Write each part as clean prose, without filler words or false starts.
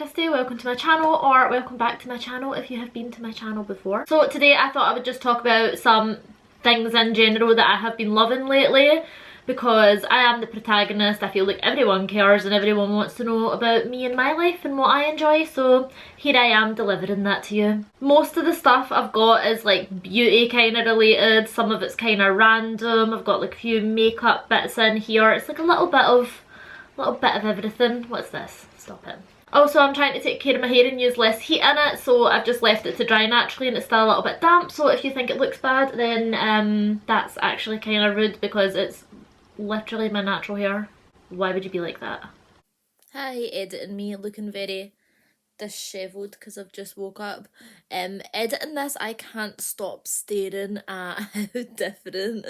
Christy, welcome to my channel, or welcome back to my channel if you have been to my channel before. So today I thought I would just talk about some things in general that I have been loving lately, because I am the protagonist. I feel like everyone cares and everyone wants to know about me and my life and what I enjoy, so here I am delivering that to you. Most of the stuff I've got is like beauty kind of related, some of it's kind of random. I've got like a few makeup bits in here. It's like a little bit of everything. What's this? Stop it. Also, I'm trying to take care of my hair and use less heat in it, so I've just left it to dry naturally and it's still a little bit damp, so if you think it looks bad, then that's actually kind of rude because it's literally my natural hair. Why would you be like that? Hi, editing me looking very dishevelled because I've just woke up. Editing this, I can't stop staring at how different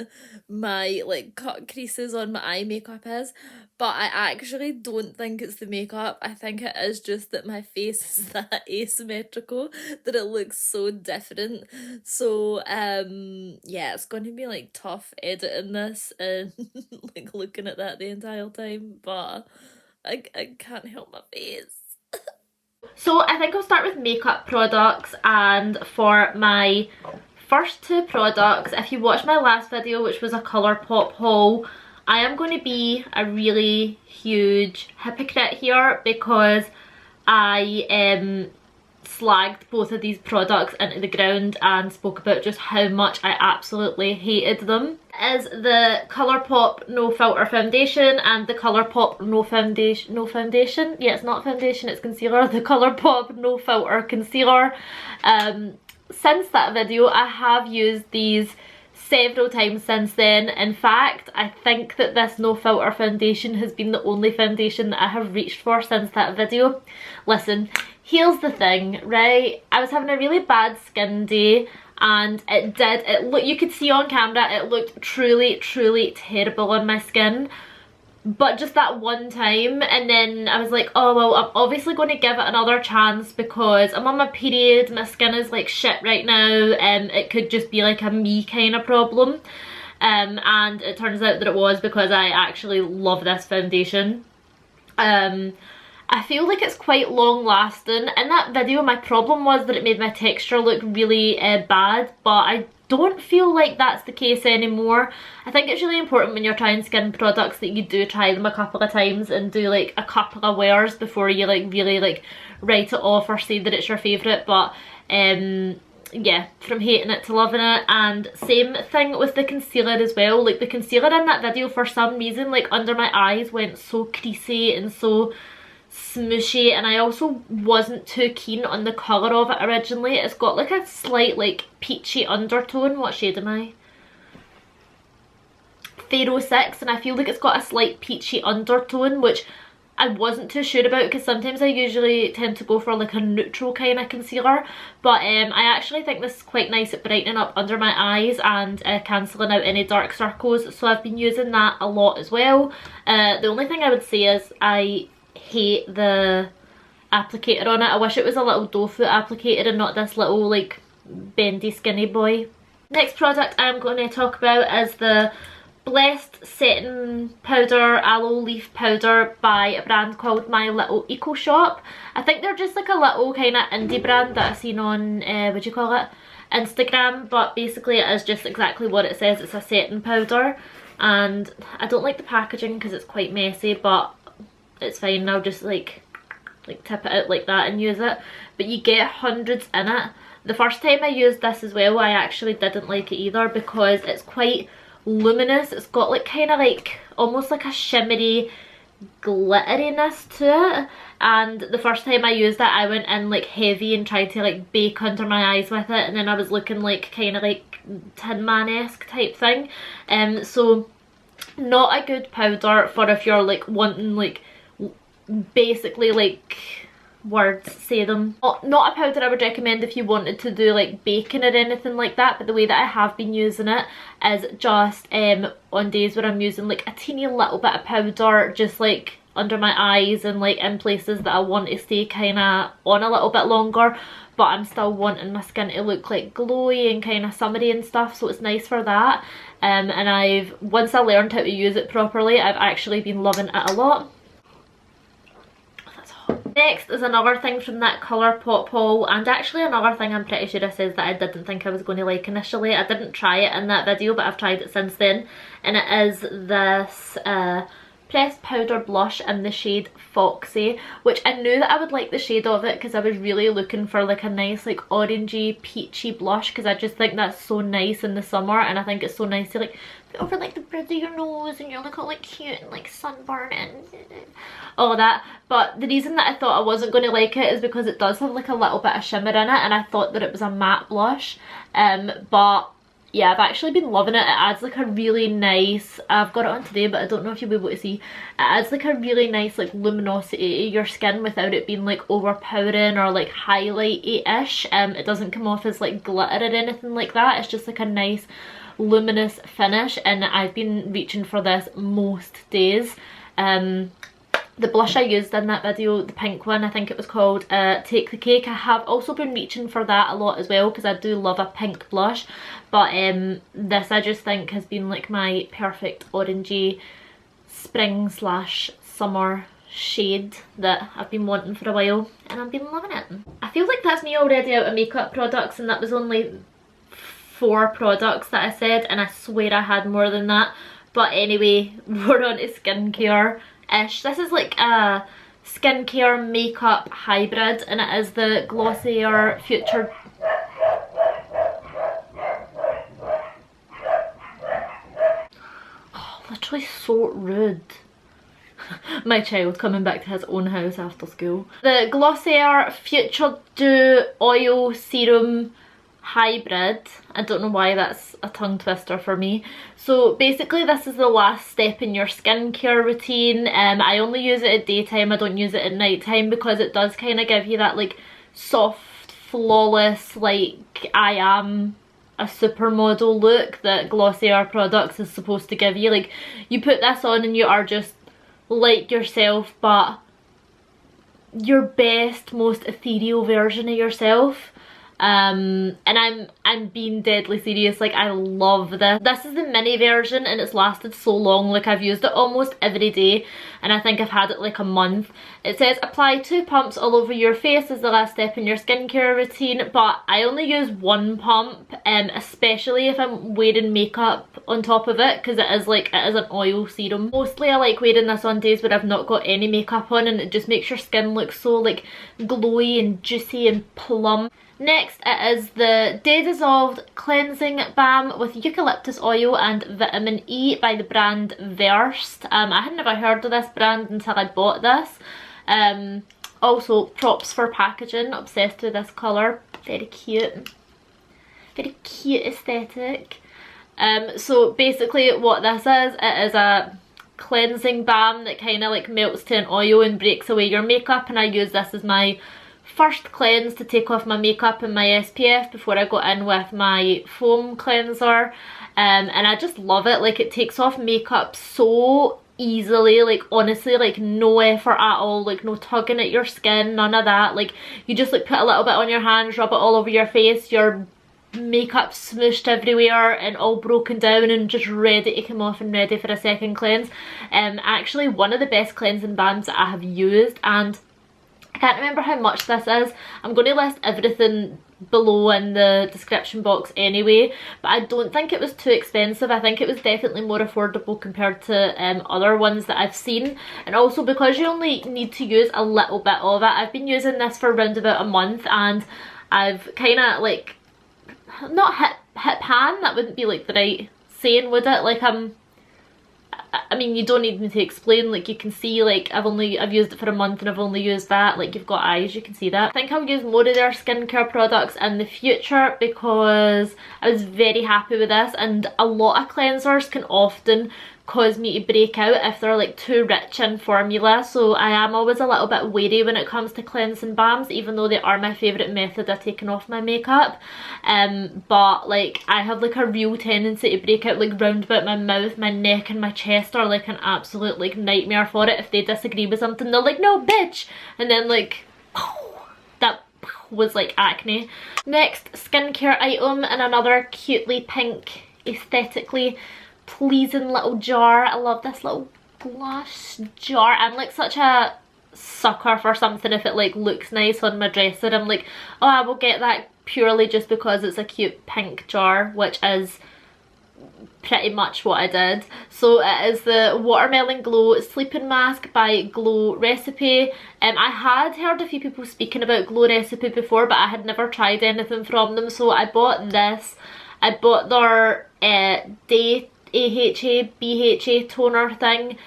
my like cut creases on my eye makeup is, but I actually don't think it's the makeup. I think it is just that my face is that asymmetrical that it looks so different. So yeah, it's going to be like tough editing this and like looking at that the entire time, but I can't help my face. So I think I'll start with makeup products, and for my first two products, if you watched my last video, which was a Colourpop haul, I am going to be a really huge hypocrite here because I slagged both of these products into the ground and spoke about just how much I absolutely hated them. Is the Colourpop No Filter Foundation and the Colourpop No Foundation, yeah, it's not foundation, it's concealer, the Colourpop No Filter Concealer. Since that video I have used these several times since then. In fact, I think that this No Filter foundation has been the only foundation that I have reached for since that video. Listen, here's the thing, right? I was having a really bad skin day and you could see on camera it looked truly terrible on my skin, but just that one time, and then I was like, oh well, I'm obviously going to give it another chance because I'm on my period, my skin is like shit right now, and it could just be like a me kind of problem, and it turns out that it was, because I actually love this foundation. I feel like it's quite long lasting. In that video my problem was that it made my texture look really bad, but I don't feel like that's the case anymore. I think it's really important when you're trying skin products that you do try them a couple of times and do like a couple of wears before you like really like write it off or say that it's your favourite. But yeah, from hating it to loving it. And same thing with the concealer as well. Like the concealer in that video, for some reason, like under my eyes went so creasy and so smooshy, and I also wasn't too keen on the colour of it originally. It's got like a slight like peachy undertone. What shade am I? 06, and I feel like it's got a slight peachy undertone, which I wasn't too sure about because sometimes I usually tend to go for like a neutral kind of concealer, but I actually think this is quite nice at brightening up under my eyes and cancelling out any dark circles, so I've been using that a lot as well. The only thing I would say is I hate the applicator on it. I wish it was a little doe foot applicator and not this little like bendy skinny boy. Next product I'm going to talk about is the Blessed Setting Powder Aloe Leaf Powder by a brand called My Little Eco Shop. I think they're just like a little kind of indie brand that I've seen on, what do you call it, Instagram, but basically it is just exactly what it says. It's a setting powder, and I don't like the packaging because it's quite messy, but it's fine. I'll just like tip it out like that and use it. But you get hundreds in it. The first time I used this as well, I actually didn't like it either because it's quite luminous. It's got like kind of like almost like a shimmery glitteriness to it, and the first time I used that I went in like heavy and tried to like bake under my eyes with it, and then I was looking like kind of like Tin Man-esque type thing. So not a good powder for if you're like wanting like basically like say them. Not a powder I would recommend if you wanted to do like baking or anything like that, but the way that I have been using it is just on days where I'm using like a teeny little bit of powder just like under my eyes and like in places that I want to stay kind of on a little bit longer, but I'm still wanting my skin to look like glowy and kind of summery and stuff, so it's nice for that. And once I learned how to use it properly, I've actually been loving it a lot. That's hot. Next is another thing from that Colourpop haul, and actually another thing I'm pretty sure I said that I didn't think I was going to like initially. I didn't try it in that video, but I've tried it since then, and it is this pressed powder blush in the shade Foxy, which I knew that I would like the shade of it because I was really looking for like a nice like orangey peachy blush, because I just think that's so nice in the summer, and I think it's so nice to like put over like the bridge of your nose and you look all like cute and like sunburn and all that. But the reason that I thought I wasn't going to like it is because it does have like a little bit of shimmer in it, and I thought that it was a matte blush, but yeah, I've actually been loving it. It adds like a really nice, I've got it on today but I don't know if you'll be able to see, it adds like a really nice like luminosity to your skin without it being like overpowering or like highlighty-ish. It doesn't come off as like glitter or anything like that. It's just like a nice luminous finish, and I've been reaching for this most days. The blush I used in that video, the pink one, I think it was called Take the Cake, I have also been reaching for that a lot as well because I do love a pink blush, but this I just think has been like my perfect orangey spring slash summer shade that I've been wanting for a while, and I've been loving it. I feel like that's me already out of makeup products, and that was only 4 products that I said, and I swear I had more than that. But anyway, we're on to skincare-ish. This is like a skincare makeup hybrid, and it is the Glossier Future... Oh, literally so rude. My child coming back to his own house after school. The Glossier Future Dew Oil Serum Hybrid. I don't know why that's a tongue twister for me. So basically this is the last step in your skincare routine. I only use it at daytime, I don't use it at nighttime, because it does kind of give you that like soft, flawless, like I am a supermodel look that Glossier products is supposed to give you. Like you put this on and you are just like yourself, but your best, most ethereal version of yourself. And I'm being deadly serious, like I love this. This is the mini version and it's lasted so long, like I've used it almost every day and I think I've had it like a month. It says apply 2 pumps all over your face as the last step in your skincare routine, but I only use 1 pump, especially if I'm wearing makeup on top of it, because it is an oil serum. Mostly I like wearing this on days where I've not got any makeup on, and it just makes your skin look so like glowy and juicy and plump. Next it is the Day Dissolved Cleansing Balm with Eucalyptus Oil and Vitamin E by the brand Versed. I had never heard of this brand until I bought this. Also props for packaging, obsessed with this colour, very cute aesthetic. So basically what this is, it is a cleansing balm that kind of like melts to an oil and breaks away your makeup, and I use this as my first cleanse to take off my makeup and my SPF before I go in with my foam cleanser, and I just love it. Like it takes off makeup so easily, like honestly, like no effort at all, like no tugging at your skin, none of that. Like you just like put a little bit on your hands, rub it all over your face, your makeup smooshed everywhere and all broken down and just ready to come off and ready for a second cleanse. Actually one of the best cleansing balms that I have used, and I can't remember how much this is. I'm going to list everything below in the description box anyway, but I don't think it was too expensive. I think it was definitely more affordable compared to other ones that I've seen, and also because you only need to use a little bit of it. I've been using this for around about a month and I've kind of like not hit pan, that wouldn't be like the right saying, would it? Like I mean, you don't need me to explain, like you can see, like I've used it for a month and I've only used that, like you've got eyes, you can see that. I think I'll use more of their skincare products in the future because I was very happy with this, and a lot of cleansers can often cause me to break out if they're like too rich in formula, so I am always a little bit wary when it comes to cleansing balms, even though they are my favourite method of taking off my makeup. But like I have like a real tendency to break out, like round about my mouth, my neck and my chest are like an absolute like nightmare for it. If they disagree with something they're like, no bitch, and then like that was like acne. Next skincare item in another cutely pink, aesthetically pleasing little jar. I love this little glass jar. I'm like such a sucker for something if it like looks nice on my dresser. I'm like, oh, I will get that purely just because it's a cute pink jar, which is pretty much what I did. So it is the Watermelon Glow Sleeping Mask by Glow Recipe. I had heard a few people speaking about Glow Recipe before, but I had never tried anything from them, so I bought this. I bought their Day AHA BHA toner thing,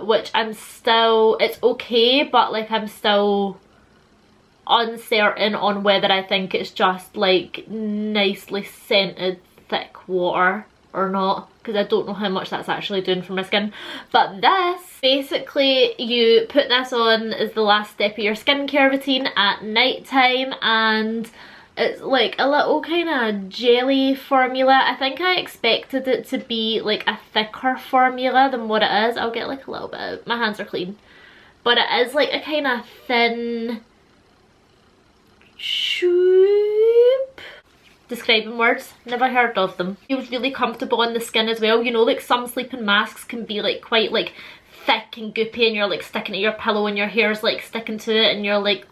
which I'm still, it's okay, but like I'm still uncertain on whether I think it's just like nicely scented thick water or not, because I don't know how much that's actually doing for my skin. But this, basically you put this on as the last step of your skincare routine at night time, and it's like a little kind of jelly formula. I think I expected it to be like a thicker formula than what it is. I'll get like a little bit out. My hands are clean. But it is like a kind of thin shoop. Describing words, never heard of them. Feels really comfortable on the skin as well. You know, like some sleeping masks can be like quite like thick and goopy, and you're like sticking to your pillow and your hair's like sticking to it and you're like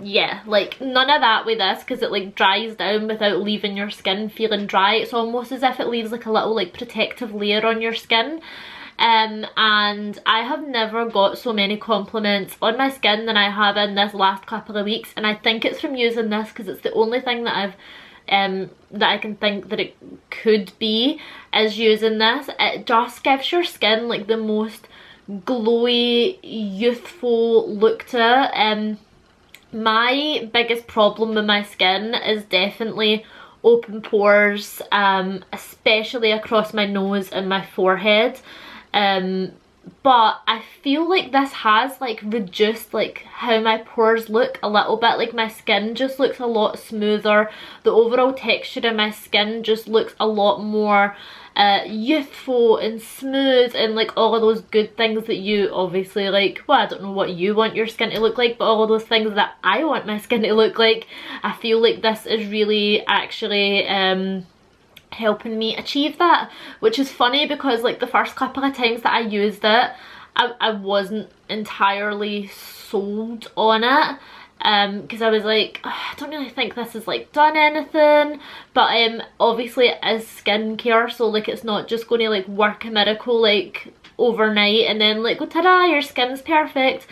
yeah, like none of that with this, because it like dries down without leaving your skin feeling dry. It's almost as if it leaves like a little like protective layer on your skin. And I have never got so many compliments on my skin than I have in this last couple of weeks, and I think it's from using this, because it's the only thing that I've that I can think that it could be is using this. It just gives your skin like the most glowy, youthful look to it. My biggest problem with my skin is definitely open pores, especially across my nose and my forehead. But I feel like this has like reduced like how my pores look a little bit. Like my skin just looks a lot smoother. The overall texture of my skin just looks a lot more youthful and smooth, and like all of those good things that you obviously like, well, I don't know what you want your skin to look like, but all of those things that I want my skin to look like, I feel like this is really actually helping me achieve that, which is funny because like the first couple of times that I used it, I wasn't entirely sold on it, because I was like, oh, I don't really think this has like done anything, but obviously it is skincare, so like it's not just going to like work a miracle like overnight and then like, oh, ta-da, your skin's perfect.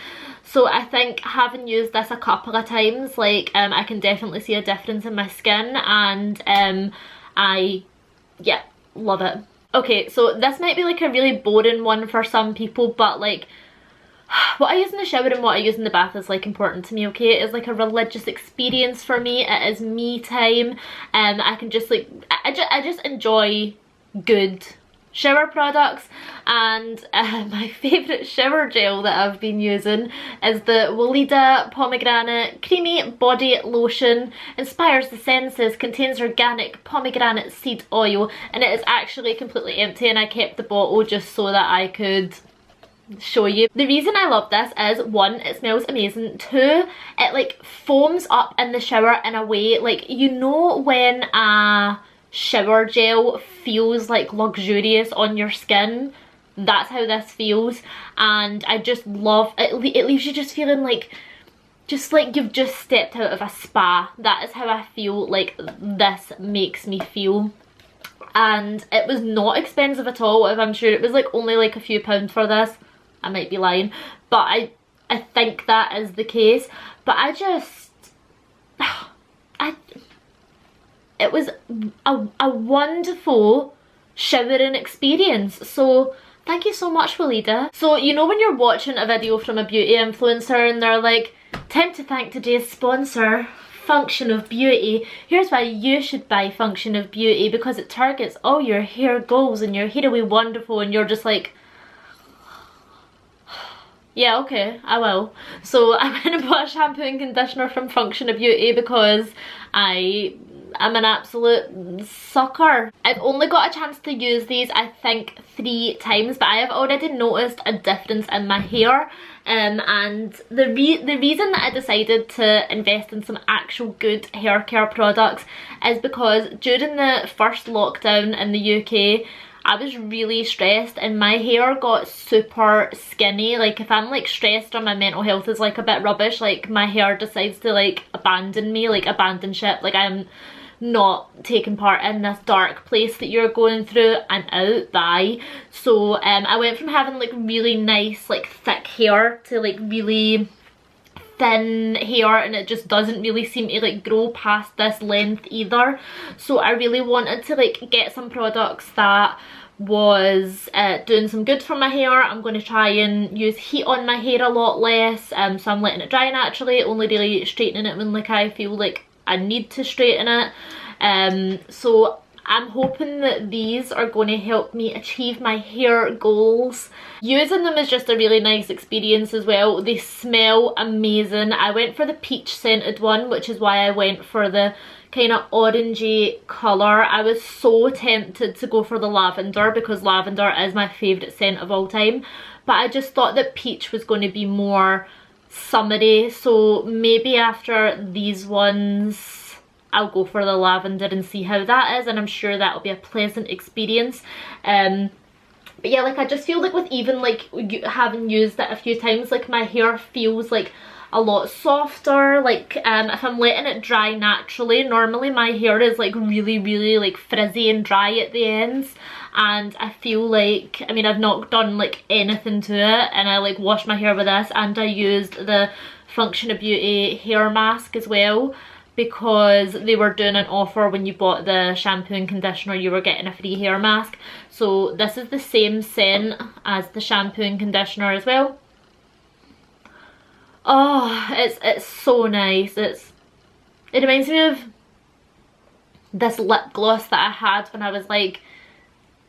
So I think having used this a couple of times, like I can definitely see a difference in my skin, and yeah, love it. Okay, so this might be like a really boring one for some people, but like what I use in the shower and what I use in the bath is like important to me, okay? It is like a religious experience for me. It is me time. I can just like, I just enjoy good shower products, and my favourite shower gel that I've been using is the Weleda Pomegranate Creamy Body Lotion. Inspires the senses, contains organic pomegranate seed oil, and it is actually completely empty, and I kept the bottle just so that I could show you. The reason I love this is, one, it smells amazing, two, it like foams up in the shower in a way, like, you know when a shower gel feels like luxurious on your skin, that's how this feels, and I just love it. It leaves you just feeling like you've just stepped out of a spa. That is how I feel like this makes me feel. And it was not expensive at all. If I'm sure it was like only like a few pounds for this, I might be lying, but I think that is the case. But I just it was a wonderful showering experience. So thank you so much, Weleda. So you know when you're watching a video from a beauty influencer and they're like, time to thank today's sponsor, Function of Beauty. Here's why you should buy Function of Beauty, because it targets all your hair goals and your hair will be wonderful, and you're just like, yeah, okay, I will. So I went and bought a shampoo and conditioner from Function of Beauty because I'm an absolute sucker. I've only got a chance to use these, I think, 3 times, but I have already noticed a difference in my hair. And the reason that I decided to invest in some actual good hair care products is because during the first lockdown in the UK, I was really stressed and my hair got super skinny. Like if I'm like stressed or my mental health is like a bit rubbish, like my hair decides to like abandon me, like abandon ship, like I'm not taking part in this dark place that you're going through and out, bye. So I went from having like really nice like thick hair to like really thin hair, and it just doesn't really seem to like grow past this length either. So I really wanted to like get some products that was doing some good for my hair. I'm going to try and use heat on my hair a lot less, so I'm letting it dry naturally, only really straightening it when like I feel like I need to straighten it. So I'm hoping that these are going to help me achieve my hair goals. Using them is just a really nice experience as well. They smell amazing. I went for the peach scented one, which is why I went for the kind of orangey colour. I was so tempted to go for the lavender because lavender is my favourite scent of all time, but I just thought that peach was going to be more summery, so maybe after these ones I'll go for the lavender and see how that is, and I'm sure that'll be a pleasant experience. But yeah, like I just feel like with even like having used it a few times, like my hair feels like a lot softer. Like if I'm letting it dry naturally, normally my hair is like really like frizzy and dry at the ends, and I feel like, I mean, I've not done like anything to it, and I like washed my hair with this, and I used the Function of Beauty hair mask as well, because they were doing an offer when you bought the shampoo and conditioner, you were getting a free hair mask. So this is the same scent as the shampoo and conditioner as well. Oh, it's so nice. It reminds me of this lip gloss that I had when I was like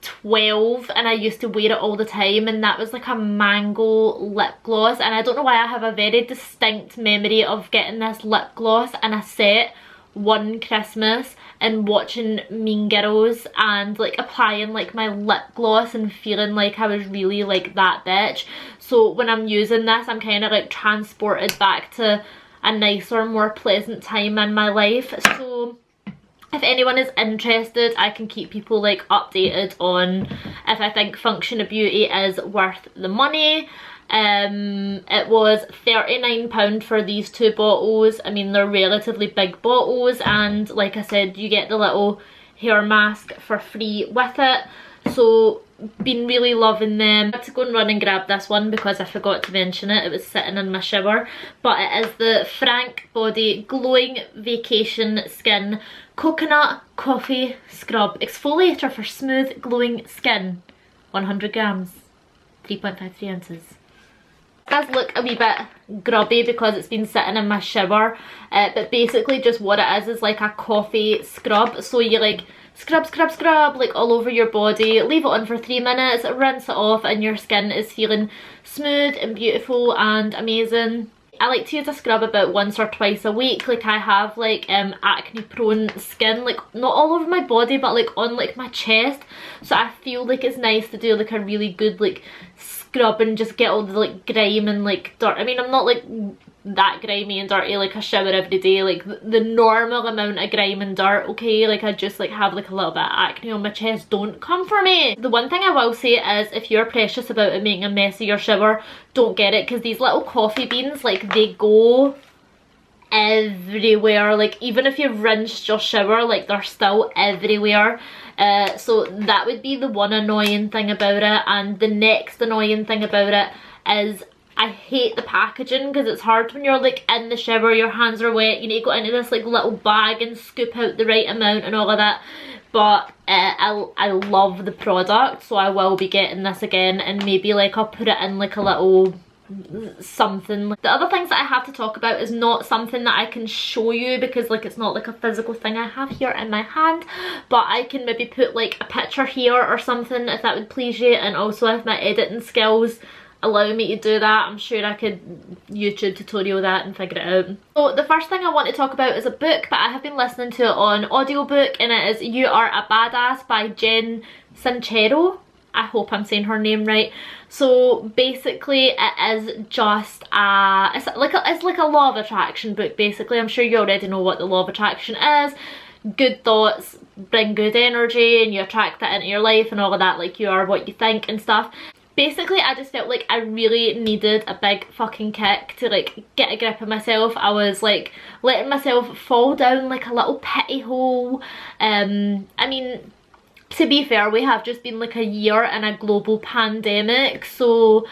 12 and I used to wear it all the time, and that was like a mango lip gloss, and I don't know why I have a very distinct memory of getting this lip gloss in a set one Christmas and watching Mean Girls and like applying like my lip gloss and feeling like I was really like that bitch. So when I'm using this, I'm kind of like transported back to a nicer, more pleasant time in my life. So if anyone is interested, I can keep people like updated on if I think Function of Beauty is worth the money. It was £39 for these two bottles. I mean, they're relatively big bottles, and like I said, you get the little hair mask for free with it. So been really loving them. I had to go and run and grab this one because I forgot to mention it. It was sitting in my shower, but it is the Frank Body Glowing Vacation Skin Coconut Coffee Scrub Exfoliator for smooth glowing skin. 100 grams, 3.53 ounces. It does look a wee bit grubby because it's been sitting in my shower, but basically just what it is like a coffee scrub. So you like scrub like all over your body, leave it on for 3 minutes, rinse it off, and your skin is feeling smooth and beautiful and amazing. I like to use a scrub about once or twice a week. Like I have like acne prone skin, like not all over my body but like on like my chest, so I feel like it's nice to do like a really good like scrub and just get all the like grime and like dirt. I mean, I'm not like that grimy and dirty, like I shower every day, like the normal amount of grime and dirt, okay? Like I just like have like a little bit of acne on my chest, don't come for me. The one thing I will say is if you're precious about it making a mess of your shower, don't get it, because these little coffee beans, like they go everywhere. Like even if you've rinsed your shower, like they're still everywhere. So that would be the one annoying thing about it. And the next annoying thing about it is I hate the packaging, because it's hard when you're like in the shower, your hands are wet, you need to go into this like little bag and scoop out the right amount and all of that. But I love the product, so I will be getting this again, and maybe like I'll put it in like a little something. The other things that I have to talk about is not something that I can show you, because like it's not like a physical thing I have here in my hand, but I can maybe put like a picture here or something if that would please you. And also if my editing skills allow me to do that, I'm sure I could YouTube tutorial that and figure it out. So the first thing I want to talk about is a book, but I have been listening to it on audiobook, and it is You Are a Badass by Jen Sanchez. I hope I'm saying her name right. So basically it is just it's like a law of attraction book basically. I'm sure you already know what the law of attraction is. Good thoughts bring good energy and you attract that into your life and all of that, like you are what you think and stuff. Basically, I just felt like I really needed a big fucking kick to like get a grip of myself. I was like letting myself fall down like a little pity hole. I mean, to be fair, we have just been like a year in a global pandemic, so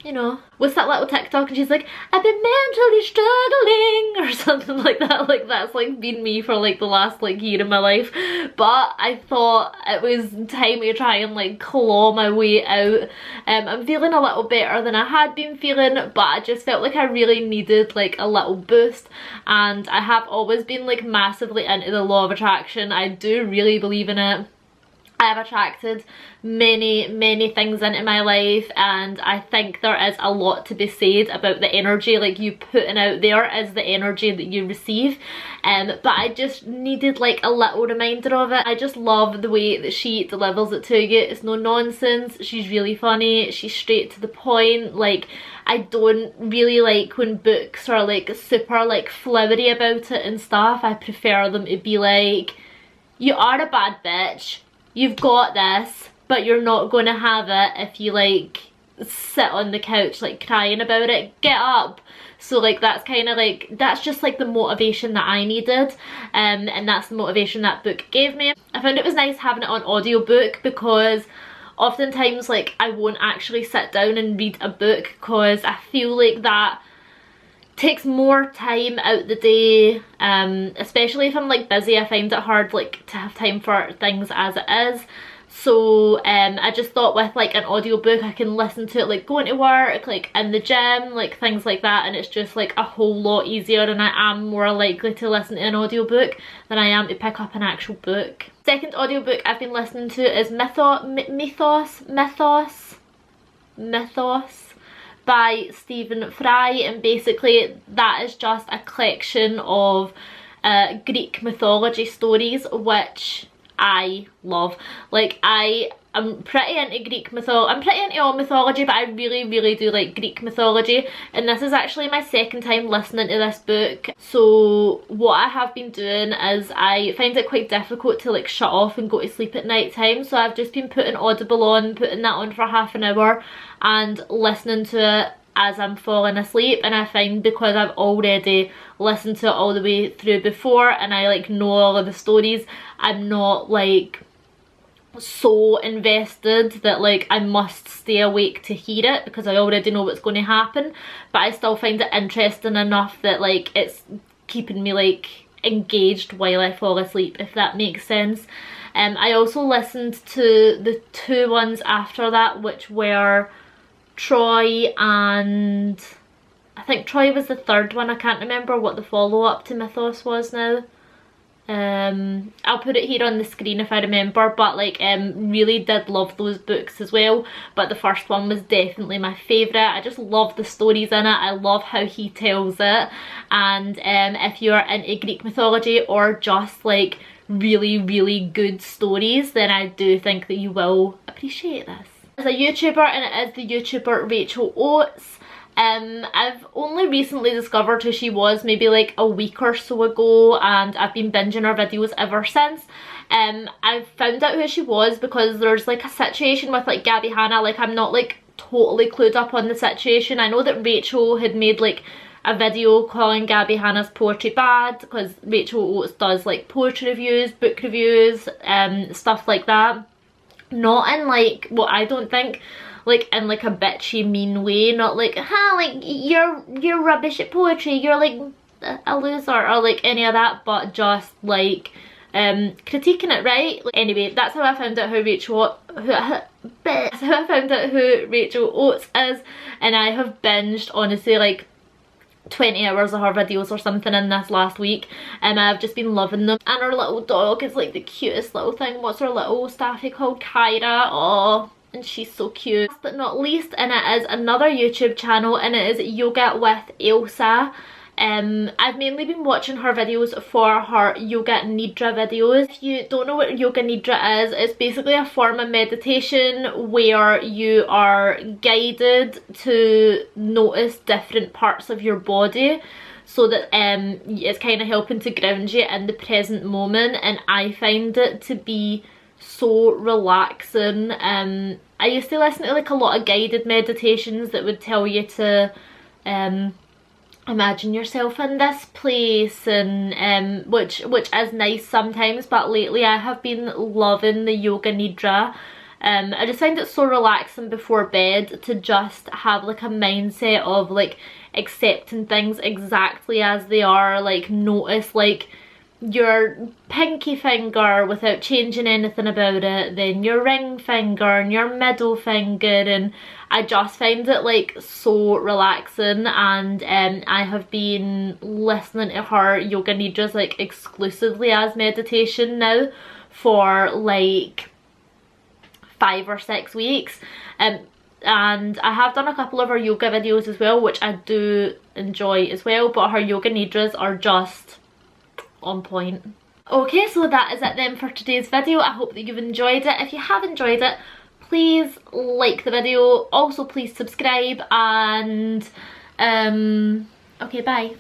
you know, what's that little TikTok and she's like, I've been mentally struggling or something like that. Like that's like been me for like the last like year of my life. But I thought it was time to try and like claw my way out. I'm feeling a little better than I had been feeling, but I just felt like I really needed like a little boost. And I have always been like massively into the law of attraction. I do really believe in it. I have attracted many things into my life, and I think there is a lot to be said about the energy like you putting out there is the energy that you receive. But I just needed like a little reminder of it. I just love the way that she delivers it to you. It's no nonsense, she's really funny, she's straight to the point. Like, I don't really like when books are like super like flowery about it and stuff. I prefer them to be like, you are a bad bitch, you've got this, but you're not going to have it if you like sit on the couch like crying about it. Get up. So like that's kind of like, that's just like the motivation that I needed, and that's the motivation that book gave me. I found it was nice having it on audiobook because oftentimes like I won't actually sit down and read a book because I feel like that takes more time out the day, especially if I'm like busy. I find it hard like to have time for things as it is. So I just thought with like an audiobook I can listen to it like going to work, like in the gym, like things like that, and it's just like a whole lot easier, and I am more likely to listen to an audiobook than I am to pick up an actual book. Second audiobook I've been listening to is Mythos by Stephen Fry, and basically that is just a collection of Greek mythology stories, which I love. Like I'm pretty into Greek mythology. I'm pretty into all mythology, but I really do like Greek mythology, and this is actually my second time listening to this book. So what I have been doing is I find it quite difficult to like shut off and go to sleep at night time, so I've just been putting Audible on, putting that on for half an hour and listening to it as I'm falling asleep. And I find because I've already listened to it all the way through before and I like know all of the stories, I'm not like so invested that like I must stay awake to hear it because I already know what's going to happen. But I still find it interesting enough that like it's keeping me like engaged while I fall asleep, if that makes sense. I also listened to the two ones after that, which were Troy, and I think Troy was the third one. I can't remember what the follow-up to Mythos was now. I'll put it here on the screen if I remember, but like really did love those books as well, but the first one was definitely my favourite. I just love the stories in it, I love how he tells it, and if you're into Greek mythology or just like really good stories, then I do think that you will appreciate this. As a YouTuber, and it is the YouTuber Rachel Oates. I've only recently discovered who she was, maybe like a week or so ago, and I've been binging her videos ever since. I've found out who she was because there's like a situation with like Gabby Hanna. Like I'm not like totally clued up on the situation. I know that Rachel had made like a video calling Gabby Hanna's poetry bad because Rachel Oates does like poetry reviews, book reviews, stuff like that. Not in like what I don't think like in like a bitchy mean way, not like like you're rubbish at poetry, you're like a loser or like any of that, but just like critiquing it, right? Like, anyway, that's how I found out who Rachel Oates is, and I have binged honestly like 20 hours of her videos or something in this last week, and I've just been loving them. And her little dog is like the cutest little thing. What's her little staffy called? Kyra. Oh, and she's so cute. Last but not least, and it is another YouTube channel, and it is Yoga with Elsa. I've mainly been watching her videos for her Yoga Nidra videos. If you don't know what Yoga Nidra is, it's basically a form of meditation where you are guided to notice different parts of your body, so that it's kind of helping to ground you in the present moment, and I find it to be so relaxing. I used to listen to like a lot of guided meditations that would tell you to imagine yourself in this place, and which is nice sometimes, but lately I have been loving the Yoga Nidra. I just find it so relaxing before bed to just have like a mindset of like accepting things exactly as they are. Like notice like your pinky finger without changing anything about it, then your ring finger and your middle finger, and I just find it like so relaxing. And I have been listening to her Yoga Nidras like exclusively as meditation now for like 5 or 6 weeks, and I have done a couple of her yoga videos as well, which I do enjoy as well, but her Yoga Nidras are just on point. Okay, so that is it then for today's video. I hope that you've enjoyed it. If you have enjoyed it, please like the video. Also please subscribe, and okay, bye.